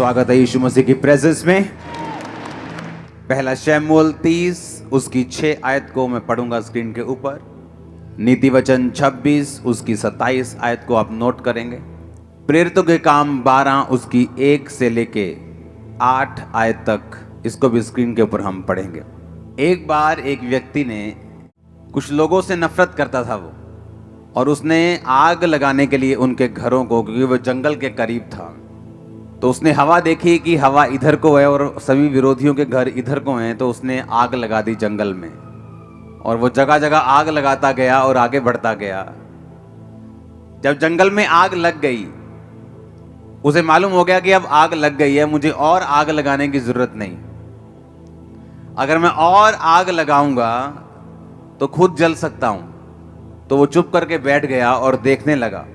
स्वागत है यीशु मसीह की प्रेजेंस में। पहला शमूएल 30 उसकी 6 आयत को मैं पढ़ूंगा स्क्रीन के ऊपर। नीति वचन 26 उसकी 27 आयत को आप नोट करेंगे। प्रेरितों के काम 12 उसकी 1 से लेके 8 आयत तक, इसको भी स्क्रीन के ऊपर हम पढ़ेंगे। एक बार एक व्यक्ति ने, कुछ लोगों से नफरत करता था वो, और उसने आग लगाने के लिए उनके घरों को, क्योंकि वो जंगल के करीब था, तो उसने हवा देखी कि हवा इधर को है और सभी विरोधियों के घर इधर को हैं, तो उसने आग लगा दी जंगल में। और वो जगह जगह आग लगाता गया और आगे बढ़ता गया। जब जंगल में आग लग गई, उसे मालूम हो गया कि अब आग लग गई है, मुझे और आग लगाने की जरूरत नहीं। अगर मैं और आग लगाऊंगा तो खुद जल सकता हूं। तो वो चुप करके बैठ गया और देखने लगा।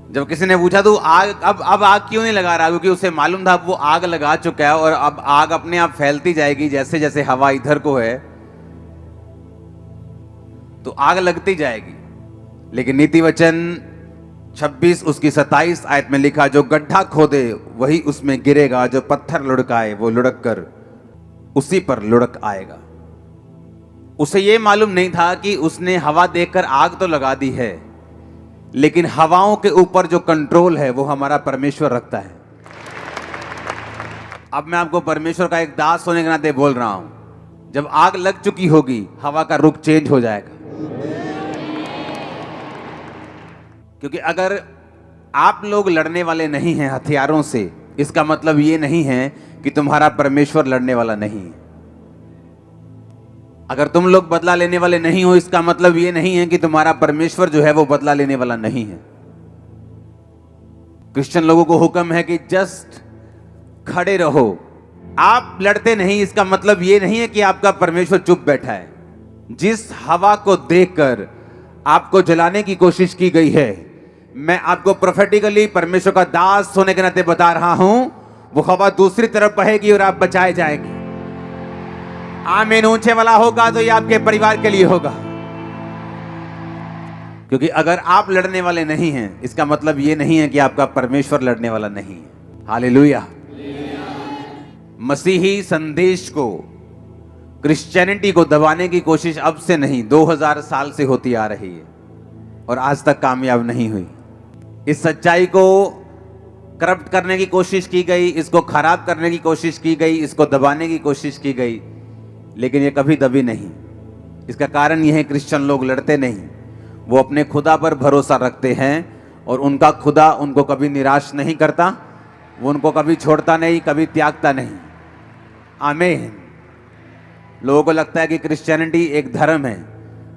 जब किसी ने पूछा तो अब आग क्यों नहीं लगा रहा, क्योंकि उसे मालूम था अब वो आग लगा चुका है और अब आग अपने आप फैलती जाएगी। जैसे जैसे हवा इधर को है तो आग लगती जाएगी। लेकिन नीति वचन 26 उसकी 27 आयत में लिखा, जो गड्ढा खोदे वही उसमें गिरेगा, जो पत्थर लुढ़काए वो लुढ़क कर उसी पर लुढ़क आएगा। उसे यह मालूम नहीं था कि उसने हवा देखकर आग तो लगा दी है, लेकिन हवाओं के ऊपर जो कंट्रोल है वो हमारा परमेश्वर रखता है। अब मैं आपको परमेश्वर का एक दास होने के नाते बोल रहा हूं, जब आग लग चुकी होगी हवा का रुख चेंज हो जाएगा। क्योंकि अगर आप लोग लड़ने वाले नहीं हैं हथियारों से, इसका मतलब ये नहीं है कि तुम्हारा परमेश्वर लड़ने वाला नहीं है। अगर तुम लोग बदला लेने वाले नहीं हो, इसका मतलब यह नहीं है कि तुम्हारा परमेश्वर जो है वो बदला लेने वाला नहीं है। क्रिश्चियन लोगों को हुक्म है कि जस्ट खड़े रहो। आप लड़ते नहीं, इसका मतलब यह नहीं है कि आपका परमेश्वर चुप बैठा है। जिस हवा को देखकर आपको जलाने की कोशिश की गई है, मैं आपको प्रोफेटिकली परमेश्वर का दास होने के नाते बता रहा हूं, वो हवा दूसरी तरफ बहेगी और आप बचाए जाएंगे। आमीन ऊंचे वाला होगा तो ये आपके परिवार के लिए होगा। क्योंकि अगर आप लड़ने वाले नहीं हैं, इसका मतलब ये नहीं है कि आपका परमेश्वर लड़ने वाला नहीं है। हालेलुया। मसीही संदेश को, क्रिश्चियनिटी को दबाने की कोशिश अब से नहीं, 2000 साल से होती आ रही है और आज तक कामयाब नहीं हुई। इस सच्चाई को करप्ट करने की कोशिश की गई, इसको खराब करने की कोशिश की गई, इसको दबाने की कोशिश की गई, लेकिन ये कभी दबी नहीं। इसका कारण यह है क्रिश्चियन लोग लड़ते नहीं, वो अपने खुदा पर भरोसा रखते हैं और उनका खुदा उनको कभी निराश नहीं करता, वो उनको कभी छोड़ता नहीं, कभी त्यागता नहीं। आमीन। लोगों को लगता है कि क्रिश्चियनिटी एक धर्म है।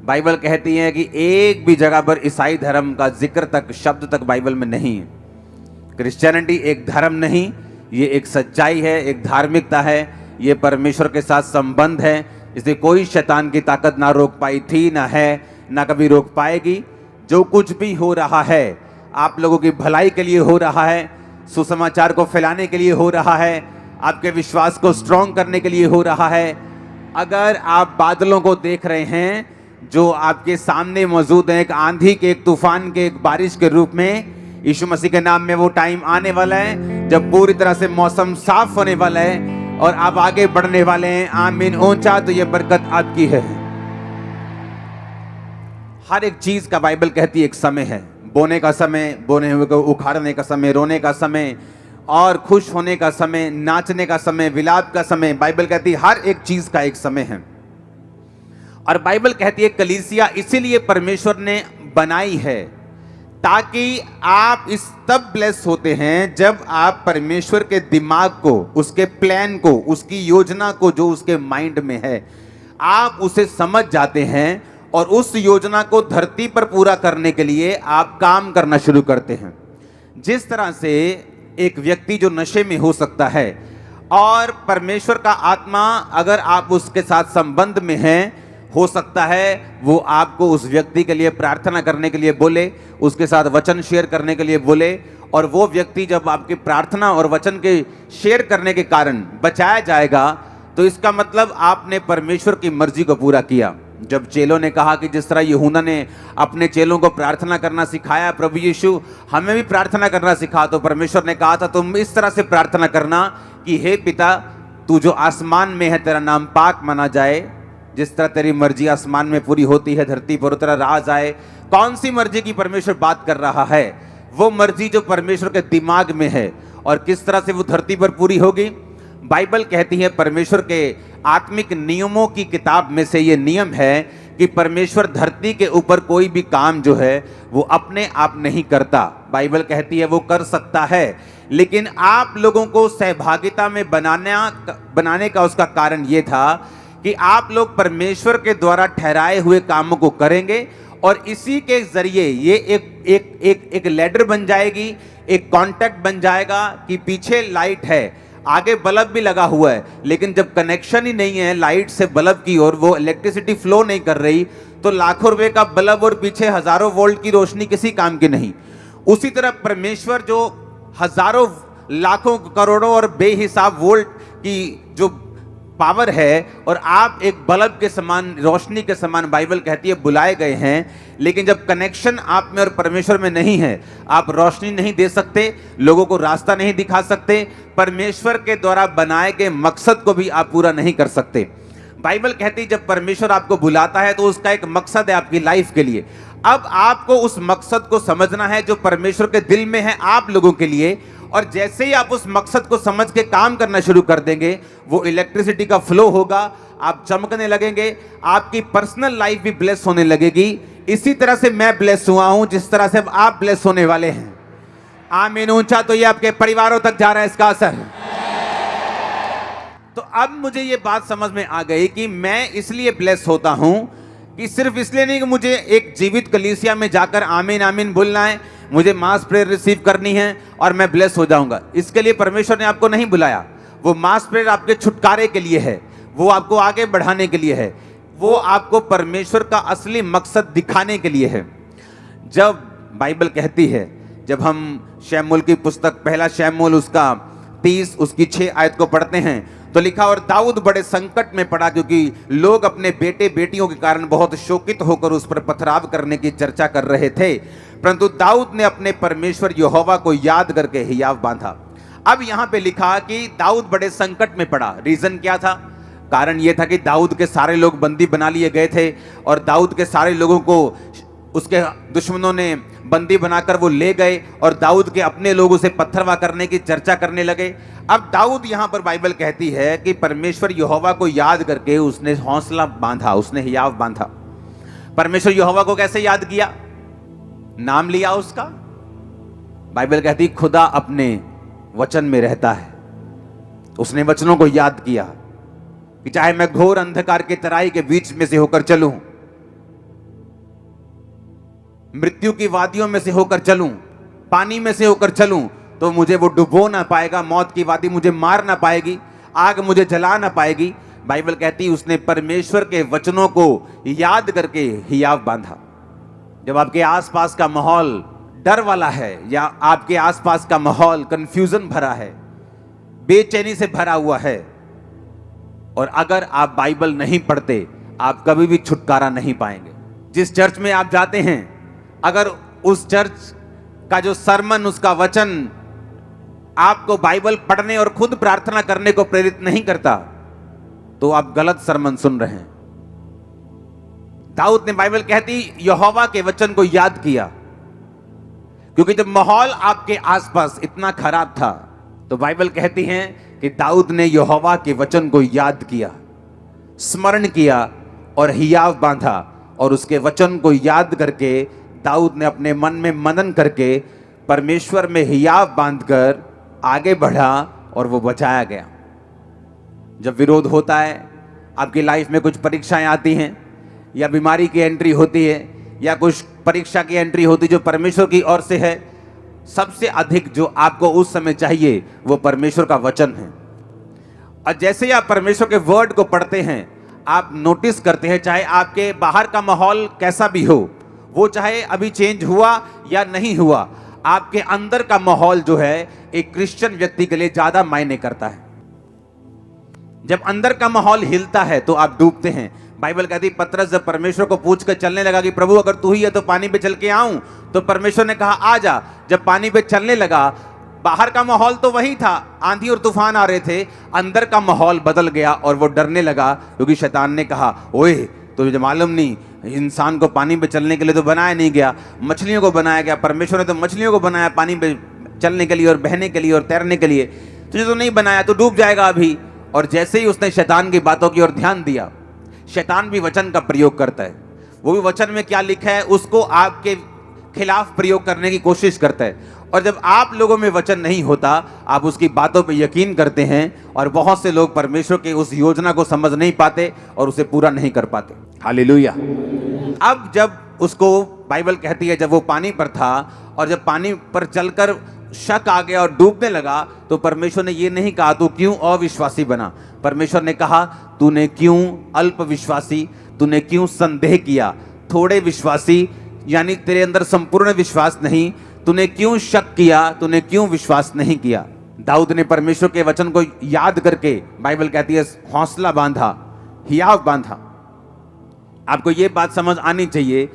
बाइबल कहती है कि एक भी जगह पर ईसाई धर्म का जिक्र तक, शब्द तक बाइबल में नहीं है। क्रिश्चियनिटी एक धर्म नहीं, ये एक सच्चाई है, एक धार्मिकता है, ये परमेश्वर के साथ संबंध है। इसे कोई शैतान की ताकत ना रोक पाई थी, ना है, ना कभी रोक पाएगी। जो कुछ भी हो रहा है आप लोगों की भलाई के लिए हो रहा है, सुसमाचार को फैलाने के लिए हो रहा है, आपके विश्वास को स्ट्रॉन्ग करने के लिए हो रहा है। अगर आप बादलों को देख रहे हैं जो आपके सामने मौजूद है, एक आंधी के, एक तूफान के, एक बारिश के रूप में, यीशु मसीह के नाम में वो टाइम आने वाला है जब पूरी तरह से मौसम साफ होने वाला है और आप आगे बढ़ने वाले हैं। आमीन ऊंचा, तो ये बरकत आपकी है। हर एक चीज का बाइबल कहती है एक समय है। बोने का समय, बोने हुए को उखाड़ने का समय, रोने का समय और खुश होने का समय, नाचने का समय, विलाप का समय। बाइबल कहती है हर एक चीज का एक समय है। और बाइबल कहती है कलीसिया इसीलिए परमेश्वर ने बनाई है ताकि आप इस तब ब्लेस होते हैं जब आप परमेश्वर के दिमाग को, उसके प्लान को, उसकी योजना को, जो उसके माइंड में है, आप उसे समझ जाते हैं और उस योजना को धरती पर पूरा करने के लिए आप काम करना शुरू करते हैं। जिस तरह से एक व्यक्ति जो नशे में हो सकता है और परमेश्वर का आत्मा अगर आप उसके साथ संबंध में हैं, हो सकता है वो आपको उस व्यक्ति के लिए प्रार्थना करने के लिए बोले, उसके साथ वचन शेयर करने के लिए बोले, और वो व्यक्ति जब आपकी प्रार्थना और वचन के शेयर करने के कारण बचाया जाएगा, तो इसका मतलब आपने परमेश्वर की मर्जी को पूरा किया। जब चेलों ने कहा कि जिस तरह यूहन्ना ने अपने चेलों को प्रार्थना करना सिखाया, प्रभु यीशु हमें भी प्रार्थना करना सिखा, तो परमेश्वर ने कहा था तुम इस तरह से प्रार्थना करना कि हे पिता, तू जो आसमान में है तेरा नाम पाक माना जाए, जिस तरह तेरी मर्जी आसमान में पूरी होती है धरती पर उस तरह राज आए। कौन सी मर्जी की परमेश्वर बात कर रहा है? वो मर्जी जो परमेश्वर के दिमाग में है, और किस तरह से वो धरती पर पूरी होगी। बाइबल कहती है, परमेश्वर के आत्मिक नियमों की किताब में से ये नियम है कि परमेश्वर धरती के ऊपर कोई भी काम जो है वो अपने आप नहीं करता। बाइबल कहती है वो कर सकता है, लेकिन आप लोगों को सहभागिता में बनाने का उसका कारण ये था कि आप लोग परमेश्वर के द्वारा ठहराए हुए कामों को करेंगे, और इसी के जरिए ये एक लैडर बन जाएगी, एक कांटेक्ट बन जाएगा कि पीछे लाइट है, आगे बल्ब भी लगा हुआ है, लेकिन जब कनेक्शन ही नहीं है लाइट से बल्ब की ओर, वो इलेक्ट्रिसिटी फ्लो नहीं कर रही, तो लाखों रुपए का बल्ब और पीछे हजारों वोल्ट की रोशनी किसी काम की नहीं। उसी तरह परमेश्वर जो हजारों लाखों करोड़ों और बेहिसाब वोल्ट की जो पावर है, और आप एक बल्ब के समान, रोशनी के समान बाइबल कहती है बुलाए गए हैं, लेकिन जब कनेक्शन आप में और परमेश्वर में नहीं है, आप रोशनी नहीं दे सकते, लोगों को रास्ता नहीं दिखा सकते, परमेश्वर के द्वारा बनाए गए मकसद को भी आप पूरा नहीं कर सकते। बाइबल कहती है जब परमेश्वर आपको बुलाता है तो उसका एक मकसद है आपकी लाइफ के लिए। अब आपको उस मकसद को समझना है जो परमेश्वर के दिल में है आप लोगों के लिए, और जैसे ही आप उस मकसद को समझ के काम करना शुरू कर देंगे, वो इलेक्ट्रिसिटी का फ्लो होगा, आप चमकने लगेंगे, आपकी पर्सनल लाइफ भी ब्लेस होने लगेगी। इसी तरह से मैं ब्लेस हुआ हूं, जिस तरह से आप ब्लेस होने वाले हैं। आमीन ऊंचा तो ये आपके परिवारों तक जा रहा है इसका असर। तो अब मुझे ये बात समझ में आ गई कि मैं इसलिए ब्लेस होता हूं कि सिर्फ इसलिए नहीं कि मुझे एक जीवित कलीसिया में जाकर आमीन आमीन बोलना है, मुझे मास प्रेयर रिसीव करनी है और मैं ब्लेस हो जाऊंगा। इसके लिए परमेश्वर ने आपको नहीं बुलाया। वो मास प्रेयर आपके छुटकारे के लिए है, वो आपको आगे बढ़ाने के लिए है, वो आपको परमेश्वर का असली मकसद दिखाने के लिए है। जब बाइबल कहती है, जब हम शमूएल की पुस्तक पहला शमूएल उसका 30 उसकी 6 आयत को पढ़ते हैं तो लिखा, और दाऊद बड़े संकट में पड़ा क्योंकि लोग अपने बेटे बेटियों के कारण बहुत शोकित होकर उस पर पथराव करने की चर्चा कर रहे थे, परंतु दाऊद ने अपने परमेश्वर यहोवा को याद करके हियाव बांधा। अब यहां पे लिखा कि दाऊद बड़े संकट में पड़ा। रीजन क्या था? कारण यह था कि दाऊद के सारे लोग बंदी बना लिए गए थे, और दाऊद के सारे लोगों को उसके दुश्मनों ने बंदी बनाकर वो ले गए, और दाऊद के अपने लोग उसे पत्थरवा करने की चर्चा करने लगे। अब दाऊद यहां पर बाइबल कहती है कि परमेश्वर यहोवा को याद करके उसने हौसला बांधा, उसने हियाव बांधा। परमेश्वर यहोवा को कैसे याद किया? नाम लिया उसका। बाइबल कहती खुदा अपने वचन में रहता है। उसने वचनों को याद किया कि चाहे मैं घोर अंधकार के तराई के बीच में से होकर चलूं, मृत्यु की वादियों में से होकर चलूं, पानी में से होकर चलूं, तो मुझे वो डुबो ना पाएगा, मौत की वादी मुझे मार ना पाएगी, आग मुझे जला ना पाएगी। बाइबल कहती उसने परमेश्वर के वचनों को याद करके हियाव बांधा। जब आपके आसपास का माहौल डर वाला है, या आपके आसपास का माहौल कंफ्यूजन भरा है, बेचैनी से भरा हुआ है, और अगर आप बाइबल नहीं पढ़ते, आप कभी भी छुटकारा नहीं पाएंगे। जिस चर्च में आप जाते हैं, अगर उस चर्च का जो सरमन, उसका वचन आपको बाइबल पढ़ने और खुद प्रार्थना करने को प्रेरित नहीं करता, तो आप गलत सरमन सुन रहे हैं। दाऊद ने, बाइबल कहती, यहोवा के वचन को याद किया, क्योंकि जब माहौल आपके आसपास इतना खराब था, तो बाइबल कहती है कि दाऊद ने यहोवा के वचन को याद किया, स्मरण किया और हियाव बांधा, और उसके वचन को याद करके दाऊद ने अपने मन में मनन करके परमेश्वर में हियाव बांधकर आगे बढ़ा, और वो बचाया गया। जब विरोध होता है, आपकी लाइफ में कुछ परीक्षाएं आती हैं, या बीमारी की एंट्री होती है, या कुछ परीक्षा की एंट्री होती जो परमेश्वर की ओर से है, सबसे अधिक जो आपको उस समय चाहिए वो परमेश्वर का वचन है। और जैसे ही आप परमेश्वर के वर्ड को पढ़ते हैं, आप नोटिस करते हैं, चाहे आपके बाहर का माहौल कैसा भी हो, वो चाहे अभी चेंज हुआ या नहीं हुआ, आपके अंदर का माहौल जो है एक क्रिश्चियन व्यक्ति के लिए ज्यादा मायने करता है। जब अंदर का माहौल हिलता है तो आप डूबते हैं। बाइबल कहती पतरस जब परमेश्वर को पूछ कर चलने लगा कि प्रभु अगर तू ही है तो पानी पे चल के आऊं, तो परमेश्वर ने कहा आ जा। जब पानी पे चलने लगा, बाहर का माहौल तो वही था, आंधी और तूफान आ रहे थे, अंदर का माहौल बदल गया और वो डरने लगा, क्योंकि शैतान ने कहा ओए तुझे मालूम नहीं, इंसान को पानी पे चलने के लिए तो बनाया नहीं गया, मछलियों को बनाया गया। परमेश्वर ने तो मछलियों को बनाया पानी पे चलने के लिए और बहने के लिए और तैरने के लिए, तुझे तो नहीं बनाया, तो डूब जाएगा अभी। और जैसे ही उसने शैतान की बातों की ओर ध्यान दिया, शैतान भी वचन का प्रयोग करता है, वो भी वचन में क्या लिखा है उसको आपके खिलाफ प्रयोग करने की कोशिश करता है। और जब आप लोगों में वचन नहीं होता, आप उसकी बातों पे यकीन करते हैं, और बहुत से लोग परमेश्वर के उस योजना को समझ नहीं पाते और उसे पूरा नहीं कर पाते। हालेलुया। अब जब उसको बाइबल कहती है जब वो पानी पर था और जब पानी पर चलकर शक आ गया और डूबने लगा, तो परमेश्वर ने ये नहीं कहा तू क्यों अविश्वासी बना। परमेश्वर ने कहा तूने क्यों अल्प विश्वासी, तूने क्यों संदेह किया, थोड़े विश्वासी यानी तेरे अंदर संपूर्ण विश्वास नहीं, तूने क्यों शक किया, तूने क्यों विश्वास नहीं किया। दाऊद ने परमेश्वर के वचन को याद करके, बाइबल कहती है हौसला बांधा, हियाव बांधा। आपको ये बात समझ आनी चाहिए,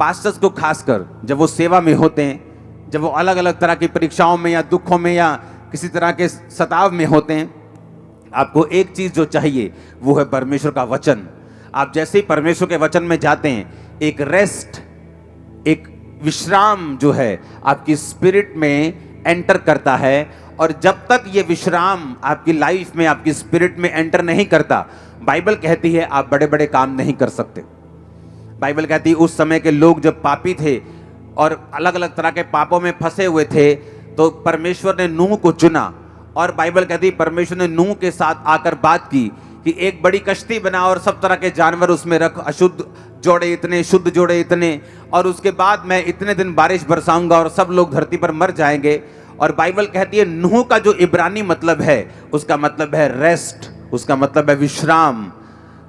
पास्टर्स को खासकर जब वो सेवा में होते हैं, जब वो अलग अलग तरह की परीक्षाओं में या दुखों में या किसी तरह के सताव में होते हैं, आपको एक चीज जो चाहिए वो है परमेश्वर का वचन। आप जैसे ही परमेश्वर के वचन में जाते हैं, एक रेस्ट, एक विश्राम जो है आपकी स्पिरिट में एंटर करता है। और जब तक ये विश्राम आपकी लाइफ में, आपकी स्पिरिट में एंटर नहीं करता, बाइबल कहती है आप बड़े बड़े काम नहीं कर सकते। बाइबल कहती है उस समय के लोग जब पापी थे और अलग अलग तरह के पापों में फंसे हुए थे, तो परमेश्वर ने नूह को चुना। और बाइबल कहती है परमेश्वर ने नूह के साथ आकर बात की कि एक बड़ी कश्ती बना और सब तरह के जानवर उसमें रख, अशुद्ध जोड़े इतने, शुद्ध जोड़े इतने, और उसके बाद मैं इतने दिन बारिश बरसाऊंगा और सब लोग धरती पर मर जाएंगे। और बाइबल कहती है नूह का जो इब्रानी मतलब है, उसका मतलब है रेस्ट, उसका मतलब है विश्राम।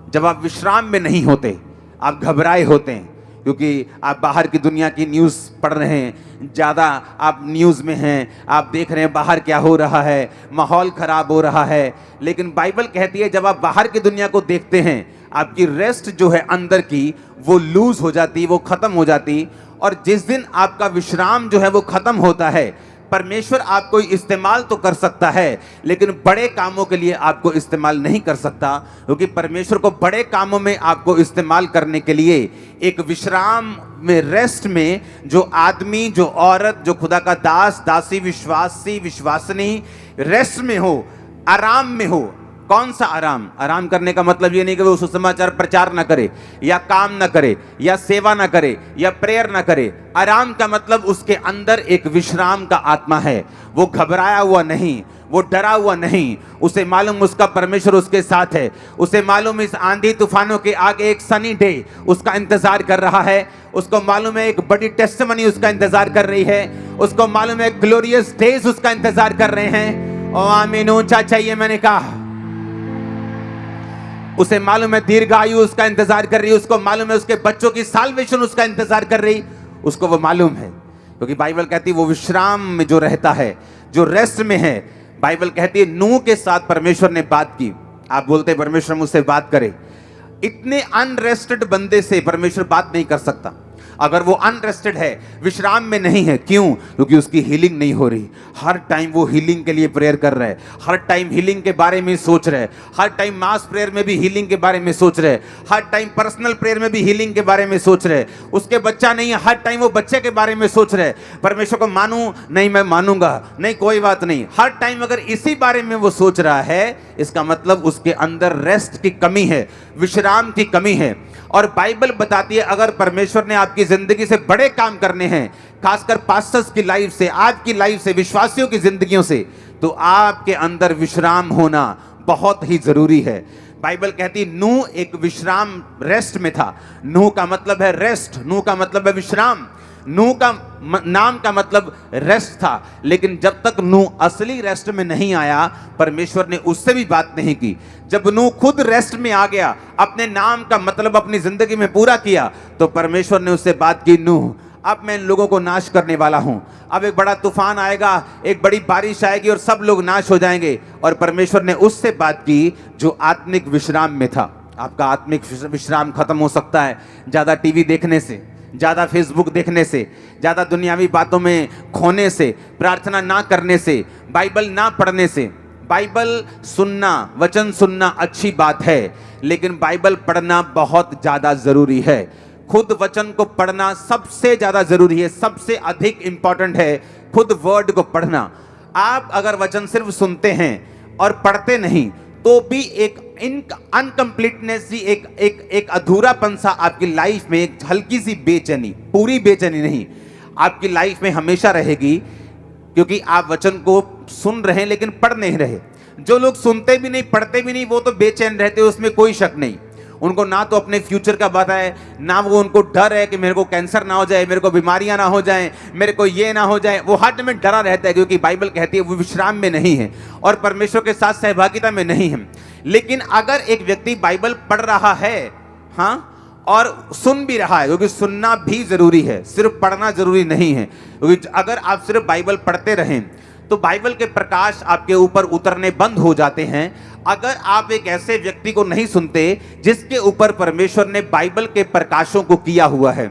जब आप विश्राम में नहीं होते, आप घबराए होते हैं, क्योंकि आप बाहर की दुनिया की न्यूज़ पढ़ रहे हैं, ज़्यादा आप न्यूज़ में हैं, आप देख रहे हैं बाहर क्या हो रहा है, माहौल ख़राब हो रहा है। लेकिन बाइबल कहती है जब आप बाहर की दुनिया को देखते हैं, आपकी रेस्ट जो है अंदर की, वो लूज़ हो जाती, वो ख़त्म हो जाती। और जिस दिन आपका विश्राम जो है वो ख़त्म होता है, परमेश्वर आपको इस्तेमाल तो कर सकता है, लेकिन बड़े कामों के लिए आपको इस्तेमाल नहीं कर सकता, क्योंकि परमेश्वर को बड़े कामों में आपको इस्तेमाल करने के लिए एक विश्राम में, रेस्ट में, जो आदमी, जो औरत, जो खुदा का दास, दासी, विश्वासी, विश्वासनी रेस्ट में हो, आराम में हो। कौन सा आराम? आराम करने का मतलब ये नहीं कि वो सुसमाचार प्रचार ना करे, या काम ना करे, या सेवा ना करे, या प्रेयर ना करे। आराम का मतलब उसके अंदर एक विश्राम का आत्मा है। वो घबराया हुआ नहीं, वो डरा हुआ नहीं, उसे मालूम उसका परमेश्वर उसके साथ है। उसे मालूम इस आंधी तूफानों के आगे एक सनी डे उसका इंतजार कर रहा है। उसको मालूम है एक बड़ी टेस्टिमनी उसका इंतजार कर रही है। उसको मालूम है ग्लोरियस डेज उसका इंतजार कर रहे हैं। ओ आमीन, ऊंचा चाहिए मैंने कहा। उसे मालूम है दीर्घायु उसका इंतजार कर रही है। उसको मालूम है उसके बच्चों की साल्वेशन उसका इंतजार कर रही, उसको वो मालूम है, क्योंकि बाइबल कहती है वो विश्राम में जो रहता है, जो रेस्ट में है। बाइबल कहती है नूह के साथ परमेश्वर ने बात की। आप बोलते परमेश्वर मुझसे बात करे, इतने अनरेस्टेड बंदे से परमेश्वर बात नहीं कर सकता। अगर वो अनरेस्टेड है, विश्राम में नहीं है, क्यों? क्योंकि उसकी हीलिंग नहीं हो रही। हर टाइम वो हीलिंग के लिए प्रेयर कर रहा है, हर टाइम हीलिंग के बारे में सोच रहे हैं, हर टाइम मास प्रेयर में भी हीलिंग के बारे में सोच रहे हैं, हर टाइम पर्सनल प्रेयर में भी हीलिंग के बारे में सोच रहे हैं। उसके बच्चा नहीं है, हर टाइम वो बच्चे के बारे में सोच रहे हैं। परमेश्वर को मानूं नहीं, मैं मानूंगा नहीं, कोई बात नहीं। हर टाइम अगर इसी बारे में वो सोच रहा है, इसका मतलब उसके अंदर रेस्ट की कमी है, विश्राम की कमी है। और बाइबल बताती है अगर परमेश्वर ने आपकी जिंदगी से बड़े काम करने हैं, खासकर पास्टर्स की लाइफ से, आपकी लाइफ से, विश्वासियों की जिंदगियों से, तो आपके अंदर विश्राम होना बहुत ही जरूरी है। बाइबल कहती नूह एक विश्राम, रेस्ट में था। नूह का मतलब है रेस्ट, नूह का मतलब है विश्राम। नूह का नाम का मतलब रेस्ट था। लेकिन जब तक नूह असली रेस्ट में नहीं आया, परमेश्वर ने उससे भी बात नहीं की। जब नूह खुद रेस्ट में आ गया, अपने नाम का मतलब अपनी जिंदगी में पूरा किया, तो परमेश्वर ने उससे बात की, नूह अब मैं इन लोगों को नाश करने वाला हूं। अब एक बड़ा तूफान आएगा, एक बड़ी बारिश आएगी और सब लोग नाश हो जाएंगे। और परमेश्वर ने उससे बात की जो आत्मिक विश्राम में था। आपका आत्मिक विश्राम खत्म हो सकता है ज्यादा टीवी देखने से, ज्यादा फेसबुक देखने से, ज्यादा दुनियावी बातों में खोने से, प्रार्थना ना करने से, बाइबल ना पढ़ने से। बाइबल सुनना, वचन सुनना अच्छी बात है, लेकिन बाइबल पढ़ना बहुत ज्यादा जरूरी है। खुद वचन को पढ़ना सबसे ज्यादा जरूरी है, सबसे अधिक इंपॉर्टेंट है खुद वर्ड को पढ़ना। आप अगर वचन सिर्फ सुनते हैं और पढ़ते नहीं तो भी एक अनकंप्लीटनेस, एक अधूरापन सा आपकी लाइफ में, एक हल्की सी बेचैनी, पूरी बेचैनी नहीं, आपकी लाइफ में हमेशा रहेगी, क्योंकि आप वचन को सुन रहे हैं लेकिन पढ़ नहीं रहे। जो लोग सुनते भी नहीं, पढ़ते भी नहीं, वो तो बेचैन रहते हैं, उसमें कोई शक नहीं। उनको ना तो अपने फ्यूचर का पता है, ना वो उनको डर है कि मेरे को कैंसर ना हो जाए, मेरे को बीमारियां ना हो जाएं, मेरे को ये ना हो जाए। वो हर में डरा रहता है, क्योंकि बाइबल कहती है वो विश्राम में नहीं है और परमेश्वर के साथ सहभागिता में नहीं है। लेकिन अगर एक व्यक्ति बाइबल पढ़ रहा है, हाँ, और सुन भी रहा है, क्योंकि सुनना भी जरूरी है, सिर्फ पढ़ना जरूरी नहीं है। क्योंकि अगर आप सिर्फ बाइबल पढ़ते रहें तो बाइबल के प्रकाश आपके ऊपर उतरने बंद हो जाते हैं। अगर आप एक ऐसे व्यक्ति को नहीं सुनते जिसके ऊपर परमेश्वर ने बाइबल के प्रकाशों को किया हुआ है,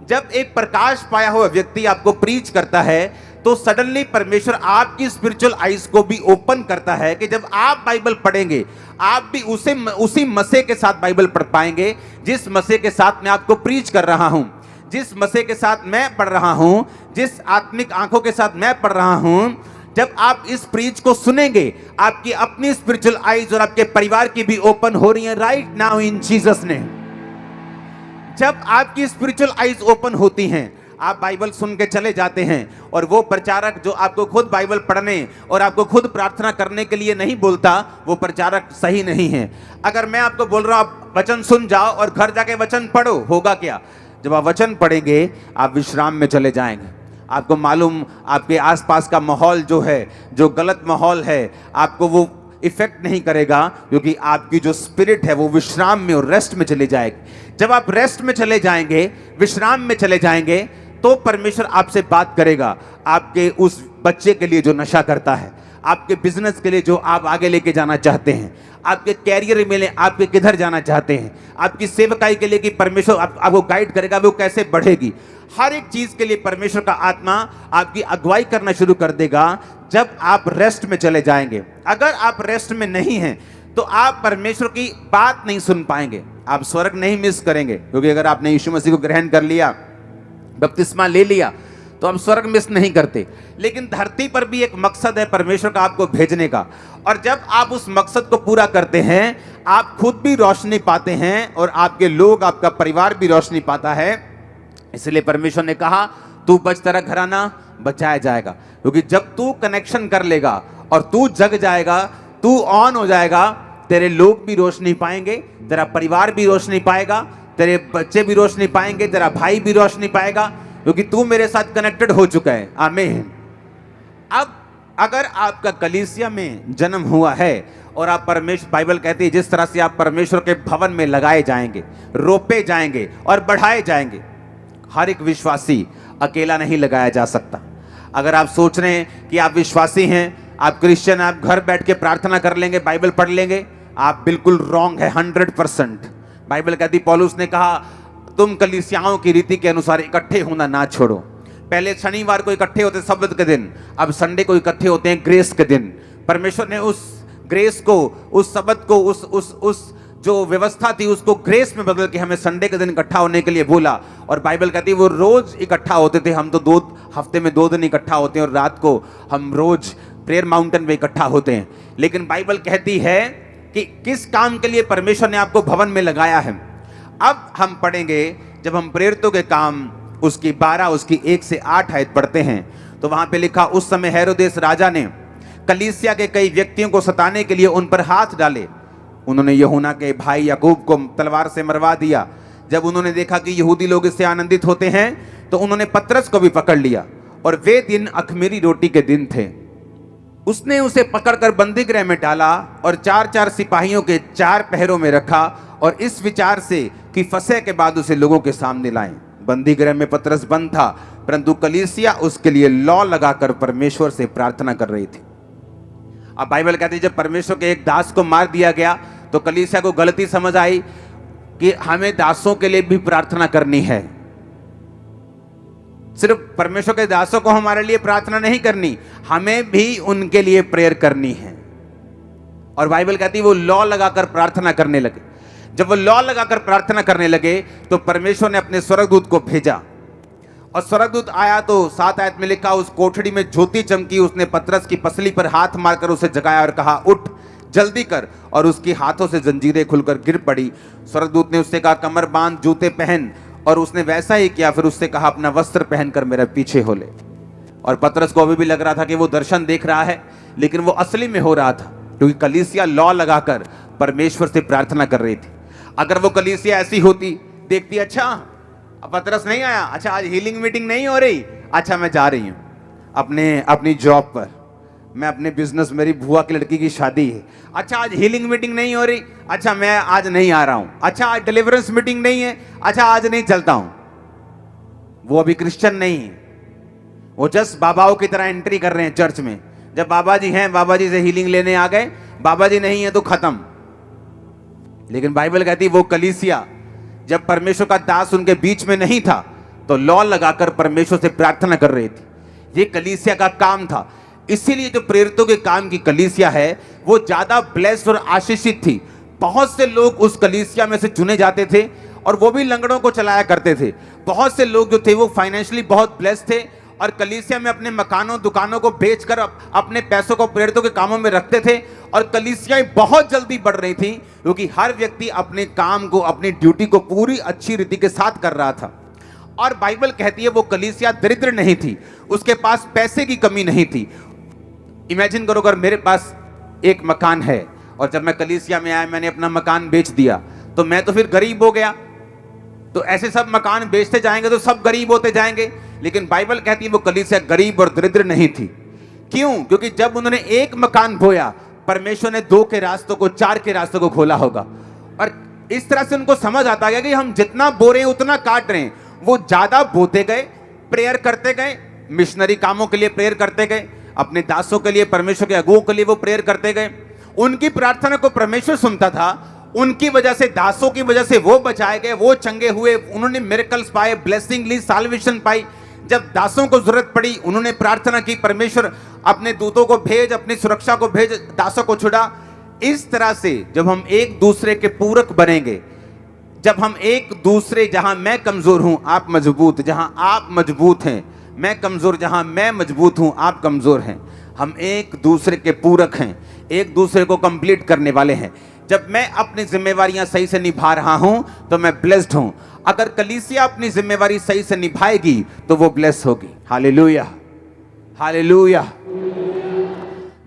जब एक प्रकाश पाया हुआ व्यक्ति आपको प्रीच करता है तो सडनली परमेश्वर आपकी स्पिरिचुअल आइज को भी ओपन करता है कि जब आप बाइबल पढ़ेंगे आप भी उसी मसीह के साथ बाइबल पढ़ पाएंगे जिस मसीह के साथ मैं आपको प्रीच कर रहा हूं, जिस मसीह के साथ मैं पढ़ रहा हूं, जिस आत्मिक आंखों के साथ मैं पढ़ रहा हूं। जब आप इस प्रीच को सुनेंगे, आपकी अपनी स्पिरिचुअल आइज और आपके परिवार की भी ओपन हो रही है right now in Jesus name. जब आपकी स्पिरिचुअल आइज ओपन होती हैं, आप बाइबल सुन के चले जाते हैं और वो प्रचारक जो आपको खुद बाइबल पढ़ने और आपको खुद प्रार्थना करने के लिए नहीं बोलता, वो प्रचारक सही नहीं है। अगर मैं आपको बोल रहा हूं आप वचन सुन जाओ और घर जाके वचन पढ़ो, होगा क्या? जब आप वचन पढ़ेंगे आप विश्राम में चले जाएंगे। आपको मालूम, आपके आसपास का माहौल जो है, जो गलत माहौल है, आपको वो इफेक्ट नहीं करेगा, क्योंकि आपकी जो स्पिरिट है वो विश्राम में और रेस्ट में चले जाएगी। जब आप रेस्ट में चले जाएंगे, विश्राम में चले जाएंगे, तो परमेश्वर आपसे बात करेगा। आपके उस बच्चे के लिए जो नशा करता है, आपके बिजनेस के लिए जो आप आगे लेके जाना चाहते हैं, आपके कैरियर में आपके किधर जाना चाहते हैं, आपकी सेवकाई के लिए कि परमेश्वर आपको गाइड करेगा वो कैसे बढ़ेगी, हर एक चीज के लिए परमेश्वर का आत्मा आपकी अगुवाई करना शुरू कर देगा जब आप रेस्ट में चले जाएंगे। अगर आप रेस्ट में नहीं हैं तो आप परमेश्वर की बात नहीं सुन पाएंगे, आप स्वर्ग नहीं मिस करेंगे। क्योंकि अगर आपने यीशु मसीह को ग्रहण कर लिया, बपतिस्मा ले लिया, तो आप स्वर्ग मिस नहीं करते। लेकिन धरती पर भी एक मकसद है परमेश्वर का आपको भेजने का, और जब आप उस मकसद को पूरा करते हैं आप खुद भी रोशनी पाते हैं और आपके लोग, आपका परिवार भी रोशनी पाता है। इसलिए परमेश्वर ने कहा तू बच, तेरा घराना बचाया जाएगा। क्योंकि जब तू कनेक्शन कर लेगा और तू जग जाएगा, तू ऑन हो जाएगा, तेरे लोग भी रोशनी पाएंगे, तेरा परिवार भी रोशनी पाएगा, तेरे बच्चे भी रोशनी पाएंगे, तेरा भाई भी रोशनी पाएगा, क्योंकि तू मेरे साथ कनेक्टेड हो चुका है। आमीन। अब अगर आपका कलीसिया में जन्म हुआ है और आप परमेश्वर, बाइबल कहती है जिस तरह से आप परमेश्वर के भवन में लगाए जाएंगे, रोपे जाएंगे और बढ़ाए जाएंगे। हर एक विश्वासी अकेला नहीं लगाया जा सकता। अगर आप सोच रहे हैं कि आप विश्वासी हैं, आप क्रिश्चियन, आप घर बैठ के प्रार्थना कर लेंगे, बाइबल पढ़ लेंगे, आप बिल्कुल रॉन्ग है 100%। बाइबल कहती, पौलुस ने कहा तुम कलीसियाओं की रीति के अनुसार इकट्ठे होना ना छोड़ो। पहले शनिवार को इकट्ठे होते सब्त के दिन, अब संडे को इकट्ठे होते हैं ग्रेस के दिन। परमेश्वर ने उस ग्रेस को, उस सब्त को, उस जो व्यवस्था थी उसको ग्रेस में बदल के हमें संडे के दिन इकट्ठा होने के लिए बोला। और बाइबल कहती है वो रोज इकट्ठा होते थे। हम तो हफ्ते में 2 दिन इकट्ठा होते हैं और रात को हम रोज प्रेयर माउंटेन में इकट्ठा होते हैं। लेकिन बाइबल कहती है कि किस काम के लिए परमेश्वर ने आपको भवन में लगाया है। अब हम पढ़ेंगे, जब हम प्रेरितों के काम उसकी 12, उसकी 1 से 8 आयत पढ़ते हैं तो वहां पे लिखा, उस समय हेरोदेस राजा ने कलीसिया के कई व्यक्तियों को सताने के लिए उन पर हाथ डाले। उन्होंने यूहन्ना के भाई याकूब को तलवार से मरवा दिया। जब उन्होंने देखा कि यहूदी लोग इससे आनंदित होते हैं तो उन्होंने पतरस को भी पकड़ लिया, और वे दिन अख़मीरी रोटी के दिन थे। उसने उसे पकड़कर बंदी गृह में डाला और 4-4 सिपाहियों के 4 पहरों में रखा, और इस विचार से कि फसह के बाद उसे लोगों के सामने लाएं। बंदी गृह में पतरस बंद था, परंतु कलीसिया उसके लिए लॉ लगाकर परमेश्वर से प्रार्थना कर रही थी। अब बाइबल कहती है जब परमेश्वर के एक दास को मार दिया गया तो कलीसिया को गलती समझ आई कि हमें दासों के लिए भी प्रार्थना करनी है। सिर्फ परमेश्वर के दासों को हमारे लिए प्रार्थना नहीं करनी, हमें भी उनके लिए प्रेयर करनी है। और बाइबल कहती है वो लॉ लगाकर प्रार्थना करने लगे। जब वो लॉ लगाकर प्रार्थना करने लगे तो परमेश्वर ने अपने स्वर्गदूत को भेजा, और स्वर्गदूत आया तो 7 आयत में लिखा उस कोठरी में ज्योति चमकी, उसने पतरस की पसली पर हाथ मारकर उसे जगाया और कहा उठ जल्दी कर, और उसके हाथों से जंजीरें खुलकर गिर पड़ी। स्वर्गदूत ने उससे कहा कमर बांध, जूते पहन, और उसने वैसा ही किया। फिर उससे कहा अपना वस्त्र पहनकर मेरे पीछे हो ले। और पतरस को अभी भी लग रहा था कि वो दर्शन देख रहा है, लेकिन वो असली में हो रहा था, क्योंकि कलीसिया लॉ लगाकर परमेश्वर से प्रार्थना कर रही थी। अगर वो कलीसिया ऐसी होती, देखती अच्छा अब पतरस नहीं आया, अच्छा आज हीलिंग मीटिंग नहीं हो रही, अच्छा मैं जा रही हूं अपनी जॉब पर, मैं अपने बिजनेस, मेरी बुआ की लड़की की शादी है, अच्छा आज हीलिंग मीटिंग नहीं हो रही, अच्छा मैं आज नहीं आ रहा हूं, अच्छा आज डिलीवरेंस मीटिंग नहीं है, अच्छा आज नहीं चलता हूं। वो अभी क्रिश्चियन नहीं है, वो जस्ट बाबाओं की तरह एंट्री कर रहे हैं चर्च में। जब बाबा जी हैं, बाबा जी से हीलिंग लेने आ गए, बाबा जी नहीं है तो खत्म। लेकिन बाइबल कहती है वो कलीसिया, जब परमेश्वर का दास उनके बीच में नहीं था तो लॉ लगाकर परमेश्वर से प्रार्थना कर रही थी। ये कलीसिया का काम था। इसीलिए जो प्रेरितों के काम की कलीसिया है वो ज्यादा ब्लेस्ड और आशीषित थी। बहुत से लोग उस कलीसिया में से चुने जाते थे और वो भी लंगड़ों को चलाया करते थे। बहुत से लोग जो थे वो फाइनेंशियली बहुत ब्लेस्ड थे और कलीसिया में अपने मकानों दुकानों को बेचकर अपने पैसों को प्रेरितों के कामों में रखते थे। और कलीसियाएं बहुत जल्दी बढ़ रही थी क्योंकि हर व्यक्ति अपने काम को, अपनी ड्यूटी को पूरी अच्छी रीति के साथ कर रहा था। और बाइबल कहती है वो कलीसिया दरिद्र नहीं थी, उसके पास पैसे की कमी नहीं थी। इमेजिन करो अगर मेरे पास एक मकान है और जब मैं कलीसिया में आया मैंने अपना मकान बेच दिया तो मैं तो फिर गरीब हो गया। तो ऐसे सब मकान बेचते जाएंगे तो सब गरीब होते जाएंगे। लेकिन बाइबल कहती है वो कलीसिया गरीब और दरिद्र नहीं थी। क्यों? क्योंकि जब उन्होंने एक मकान बोया, परमेश्वर ने 2 के रास्तों को, 4 के रास्तों को खोला होगा। और इस तरह से उनको समझ आता गया कि हम जितना बो रहे हैं उतना काट रहे हैं। वो ज्यादा बोते गए, प्रेयर करते गए, मिशनरी कामों के लिए प्रेयर करते गए, अपने दासों के लिए, परमेश्वर के अगुओं के लिए वो प्रेयर करते गए। उनकी प्रार्थना को परमेश्वर सुनता था। उनकी वजह से, दासों की वजह से वो बचाए गए, वो चंगे हुए, उन्होंने मिरेकल्स पाए, ब्लेसिंग ली, साल्वेशन पाई। जब दासों को जरूरत पड़ी उन्होंने प्रार्थना की, परमेश्वर अपने दूतों को भेज, अपनी सुरक्षा को भेज, दासों को छुड़ा। इस तरह से जब हम एक दूसरे के पूरक बनेंगे, जब हम एक दूसरे, जहां मैं कमजोर हूं आप मजबूत, जहां आप मजबूत हैं मैं कमजोर, जहां मैं मजबूत हूं आप कमजोर हैं, हम एक दूसरे के पूरक हैं, एक दूसरे को कंप्लीट करने वाले हैं। जब मैं अपनी जिम्मेवारियां सही से निभा रहा हूं तो मैं ब्लेस्ड हूं। अगर कलीसिया अपनी जिम्मेवारी सही से निभाएगी तो वो ब्लेस होगी। Hallelujah, hallelujah.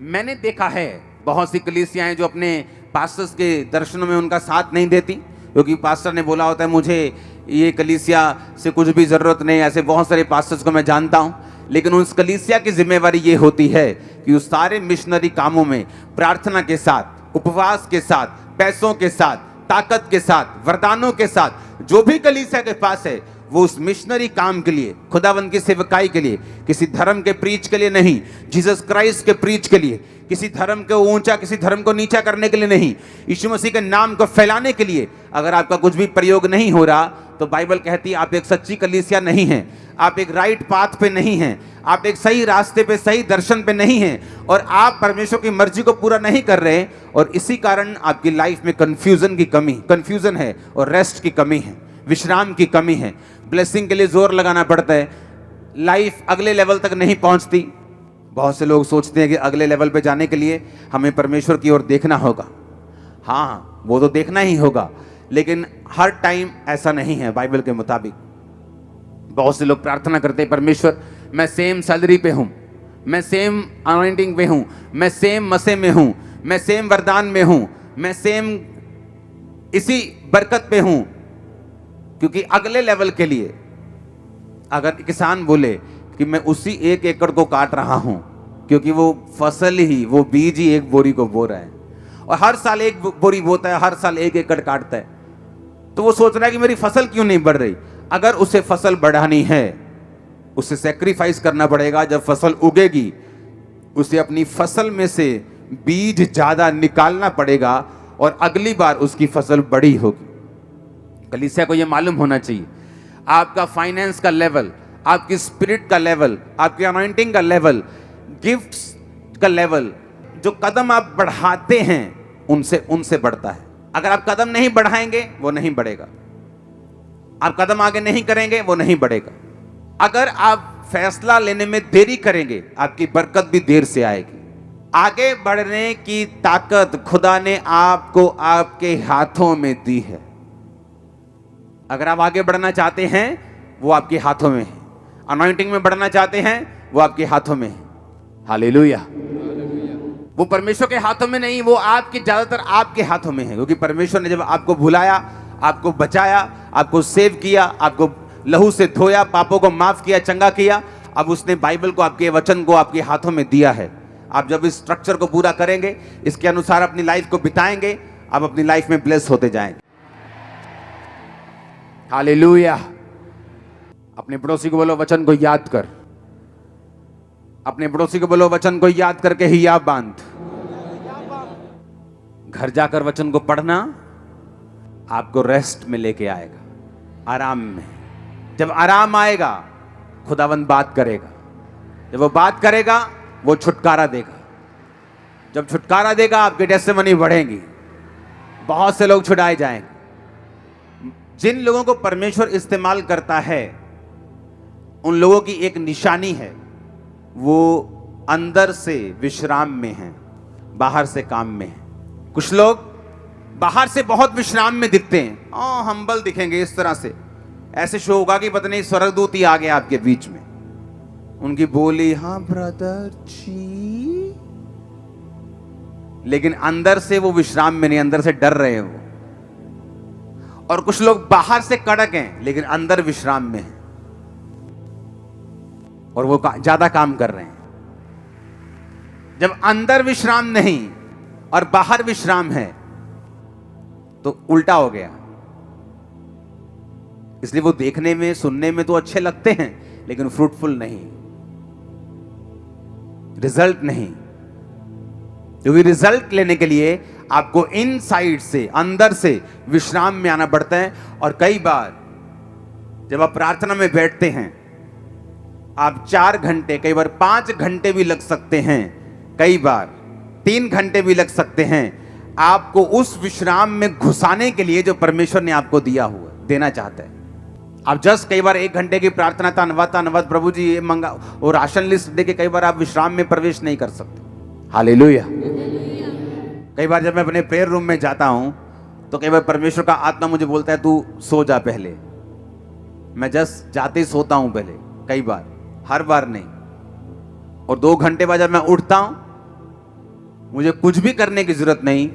मैंने देखा है बहुत सी कलीसियाएं जो अपने पास्टर्स के दर्शनों में उनका साथ नहीं देती, क्योंकि पास्टर ने बोला होता है मुझे ये कलीसिया से कुछ भी जरूरत नहीं। ऐसे बहुत सारे पास्टर्स को मैं जानता हूं। लेकिन उस कलीसिया की जिम्मेवारी ये होती है कि उस सारे मिशनरी कामों में प्रार्थना के साथ, उपवास के साथ, पैसों के साथ, ताकत के साथ, वरदानों के साथ, जो भी कलीसिया के पास है वो उस मिशनरी काम के लिए, खुदावंद की सेवकाई के लिए, किसी धर्म के प्रीच के लिए नहीं, जीसस क्राइस्ट के प्रीच के लिए, किसी धर्म को ऊंचा, किसी धर्म को नीचा करने के लिए नहीं, यीशु मसीह के नाम को फैलाने के लिए अगर आपका कुछ भी प्रयोग नहीं हो रहा तो बाइबल कहती है आप एक सच्ची कलीसिया नहीं हैं, आप एक राइट पाथ पे नहीं हैं, आप एक सही रास्ते पे, सही दर्शन पे नहीं हैं और आप परमेश्वर की मर्जी को पूरा नहीं कर रहे। और इसी कारण आपकी लाइफ में कंफ्यूजन है और रेस्ट की कमी है, विश्राम की कमी है। ब्लेसिंग के लिए जोर लगाना पड़ता है, लाइफ अगले लेवल तक नहीं पहुंचती। बहुत से लोग सोचते हैं कि अगले लेवल पे जाने के लिए हमें परमेश्वर की ओर देखना होगा। हाँ, वो तो देखना ही होगा, लेकिन हर टाइम ऐसा नहीं है बाइबल के मुताबिक। बहुत से लोग प्रार्थना करते हैं परमेश्वर मैं सेम सैलरी पे हूं, मैं सेम अनॉइंटिंग पे हूं, मैं सेम मसे में हूं, मैं सेम वरदान में हूं, मैं सेम इसी बरकत पे हूं। क्योंकि अगले लेवल के लिए अगर किसान बोले कि मैं उसी 1 एकड़ को काट रहा हूं, क्योंकि वो फसल ही, वो बीज ही 1 बोरी को बो रहा है और हर साल 1 बोरी बोता है, हर साल 1 एकड़ काटता है, तो वो सोच रहा है कि मेरी फसल क्यों नहीं बढ़ रही। अगर उसे फसल बढ़ानी है, उसे सेक्रीफाइस करना पड़ेगा। जब फसल उगेगी, उसे अपनी फसल में से बीज ज्यादा निकालना पड़ेगा और अगली बार उसकी फसल बड़ी होगी। कलीसिया को यह मालूम होना चाहिए, आपका फाइनेंस का लेवल, आपकी स्पिरिट का लेवल, आपकी अनॉइंटिंग का लेवल, गिफ्ट्स का लेवल, जो कदम आप बढ़ाते हैं उनसे बढ़ता है। अगर आप कदम नहीं बढ़ाएंगे वो नहीं बढ़ेगा, आप कदम आगे नहीं करेंगे वो नहीं बढ़ेगा। अगर आप फैसला लेने में देरी करेंगे, आपकी बरकत भी देर से आएगी। आगे बढ़ने की ताकत खुदा ने आपको आपके हाथों में दी है। अगर आप आगे बढ़ना चाहते हैं वो आपके हाथों में है। अनॉइंटिंग में बढ़ना चाहते हैं वो आपके हाथों में है। हालेलुया। वो परमेश्वर के हाथों में नहीं, वो आपके ज्यादातर आपके हाथों में है, क्योंकि परमेश्वर ने जब आपको बुलाया, आपको बचाया, आपको सेव किया, आपको लहू से धोया, पापों को माफ किया, चंगा किया, अब उसने बाइबल को, आपके वचन को आपके हाथों में दिया है। आप जब इस स्ट्रक्चर को पूरा करेंगे, इसके अनुसार अपनी लाइफ को बिताएंगे, आप अपनी लाइफ में ब्लेस होते जाएंगे। हालेलुया। अपने पड़ोसी को बोलो, वचन को याद कर। अपने पड़ोसी को बोलो, वचन को याद करके ही याद बांध। घर जाकर वचन को पढ़ना आपको रेस्ट में लेके आएगा, आराम में। जब आराम आएगा, खुदावंद बात करेगा। जब वो बात करेगा, वो छुटकारा देगा। जब छुटकारा देगा, आपके टेस्टिमनी बढ़ेंगी, बहुत से लोग छुड़ाए जाएंगे। जिन लोगों को परमेश्वर इस्तेमाल करता है, उन लोगों की एक निशानी है, वो अंदर से विश्राम में हैं, बाहर से काम में हैं। कुछ लोग बाहर से बहुत विश्राम में दिखते हैं, हम्बल दिखेंगे, इस तरह से ऐसे शो होगा कि पता नहीं स्वर्गदूत ही आ गया आपके बीच में। उनकी बोली, हाँ ब्रदर जी, लेकिन अंदर से वो विश्राम में नहीं, अंदर से डर रहे हैं वो। और कुछ लोग बाहर से कड़क हैं लेकिन अंदर विश्राम में हैं, और वो ज्यादा काम कर रहे हैं। जब अंदर विश्राम नहीं और बाहर विश्राम है तो उल्टा हो गया। इसलिए वो देखने में, सुनने में तो अच्छे लगते हैं, लेकिन फ्रूटफुल नहीं, रिजल्ट नहीं। क्योंकि रिजल्ट लेने के लिए आपको इनसाइड से, अंदर से विश्राम में आना पड़ता है। और कई बार जब आप प्रार्थना में बैठते हैं, आप 4 घंटे, कई बार 5 घंटे भी लग सकते हैं, कई बार 3 घंटे भी लग सकते हैं, आपको उस विश्राम में घुसाने के लिए जो परमेश्वर ने आपको दिया हुआ, देना चाहता है। आप जस्ट कई बार 1 घंटे की प्रार्थना, धन्यवाद प्रभु जी ये मंगा, और राशन लिस्ट देके कई बार आप विश्राम में प्रवेश नहीं कर सकते। हालेलुया। कई बार जब मैं अपने प्रेयर रूम में जाता हूं तो कई बार परमेश्वर का आत्मा मुझे बोलता है, तू सो जा पहले। मैं जस्ट जाते ही सोता हूं पहले, कई बार, हर बार नहीं। और 2 घंटे बाद जब मैं उठता हूं, मुझे कुछ भी करने की जरूरत नहीं।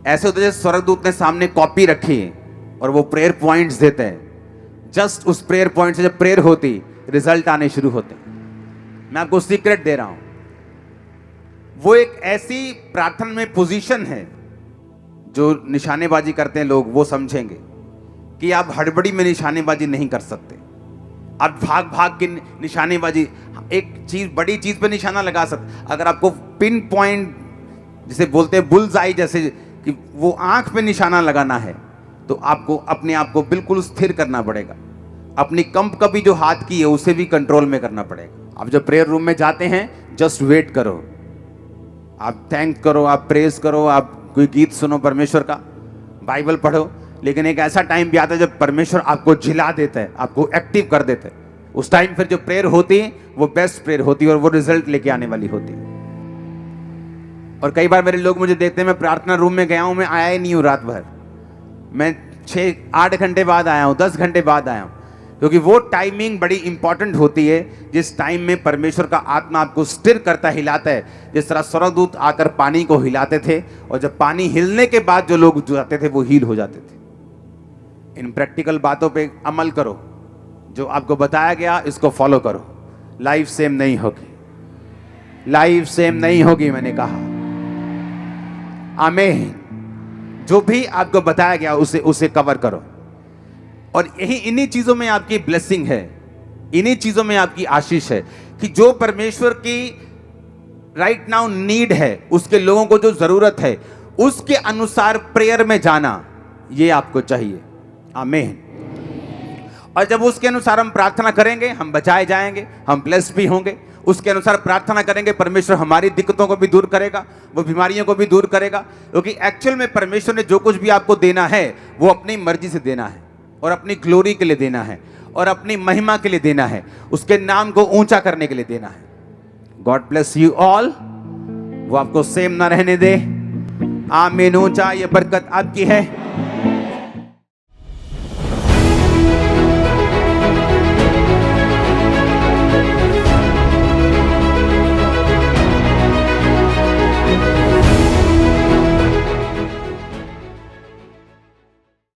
ऐसे होते जैसे स्वर्गदूत ने सामने कॉपी रखी है और वो प्रेयर पॉइंट्स देते हैं। जस्ट उस प्रेयर पॉइंट से जब प्रेयर होती, रिजल्ट आने शुरू होते। मैं आपको सीक्रेट दे रहा हूं, वो एक ऐसी प्रार्थना में पोजीशन है, जो निशानेबाजी करते हैं लोग वो समझेंगे कि आप हड़बड़ी में निशानेबाजी नहीं कर सकते। आप भाग भाग के निशानेबाजी, एक चीज, बड़ी चीज पे निशाना लगा सकते। अगर आपको पिन पॉइंट जिसे बोलते हैं बुल्स आई, जैसे कि वो आंख पे निशाना लगाना है, तो आपको अपने आप को बिल्कुल स्थिर करना पड़ेगा। अपनी कंप कभी जो हाथ की है उसे भी कंट्रोल में करना पड़ेगा। आप जब प्रेयर रूम में जाते हैं, जस्ट वेट करो, आप थैंक करो, आप प्रेज करो, आप कोई गीत सुनो परमेश्वर का, बाइबल पढ़ो। लेकिन एक ऐसा टाइम भी आता है जब परमेश्वर आपको झिला देता है, आपको एक्टिव कर देता है। उस टाइम फिर जो प्रेयर होती है वो बेस्ट प्रेयर होती है और वो रिजल्ट लेके आने वाली होती है। और कई बार मेरे लोग मुझे देखते हैं, मैं प्रार्थना रूम में गया हूं, मैं आया ही नहीं हूं रात भर, मैं 6-8 घंटे बाद आया हूं, 10 घंटे बाद आया हूं। क्योंकि वो टाइमिंग बड़ी इंपॉर्टेंट होती है, जिस टाइम में परमेश्वर का आत्मा आपको स्थिर करता, हिलाता है। जिस तरह स्वर्गदूत आकर पानी को हिलाते थे, और जब पानी हिलने के बाद जो लोग जाते थे वो हील हो जाते थे। इन प्रैक्टिकल बातों पे अमल करो, जो आपको बताया गया इसको फॉलो करो, लाइफ सेम नहीं होगी, लाइफ सेम नहीं होगी, मैंने कहा। आमीन। जो भी आपको बताया गया उसे कवर करो। और यही इन्हीं चीजों में आपकी ब्लेसिंग है, इन्हीं चीजों में आपकी आशीष है कि जो परमेश्वर की राइट नाउ नीड है, उसके लोगों को जो जरूरत है, उसके अनुसार प्रेयर में जाना, ये आपको चाहिए। आमीन। और जब उसके अनुसार हम प्रार्थना करेंगे, हम बचाए जाएंगे, हम ब्लेस्ड भी होंगे। उसके अनुसार प्रार्थना करेंगे, परमेश्वर हमारी दिक्कतों को भी दूर करेगा, वो बीमारियों को भी दूर करेगा। क्योंकि एक्चुअल में परमेश्वर ने जो कुछ भी आपको देना है वो अपनी मर्जी से देना है, और अपनी ग्लोरी के लिए देना है, और अपनी महिमा के लिए देना है, उसके नाम को ऊंचा करने के लिए देना है। God bless you all. वो आपको सेम ना रहने दे। आमीन। ऊंचा, ये बरकत आपकी है।